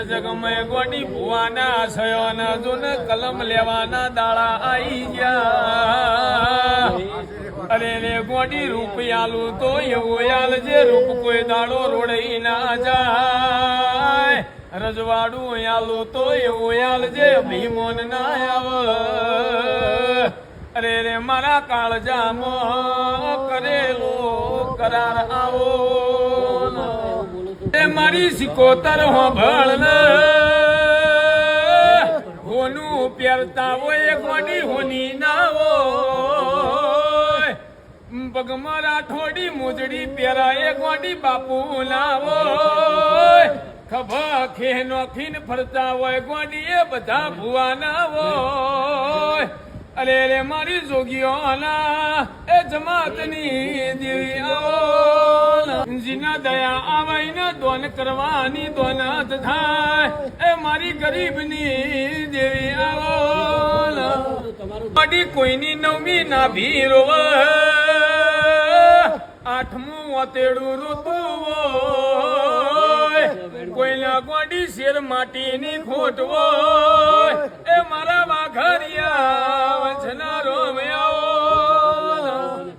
જગમય ગોડી ભુવાના સયોના John કલમ લેવાના દાડા આઈ ગયા અરે રે ગોડી રૂપિયાલુ તો એવું યાલ જે રૂપ કોઈ દાડો રોડઈ ના જાય રજવાડું યાલુ તો એવું યાલ જે ભીમોન ના આવે અરે રે મારા કાળજામાં કરેલો કરાર આવો મારી સિકોતર હોભળ હોનું પહેરતા હોય ગોડી હોની ના હોય પગમાં રાઠોડી મોજડી પહેરાય ગોડી બાપુ ના હોય ખભા ખે નોખીન ફરતા હોય ગોડી એ બધા ભુવા ના હોય અરે રે મારી જોગીઓના એ જમાતની દેવી આવો જીના દયા આવાઈને દોન કરવાની દોનત થાય એ મારી ગરીબની દેવી આવો મારી કોઈની નવમી ના ભીરો આઠમું ઓતેડું ઋતુ કોઈના ગોડી શેર માટીની ખોટ હોય એ મારા વાઘરિયા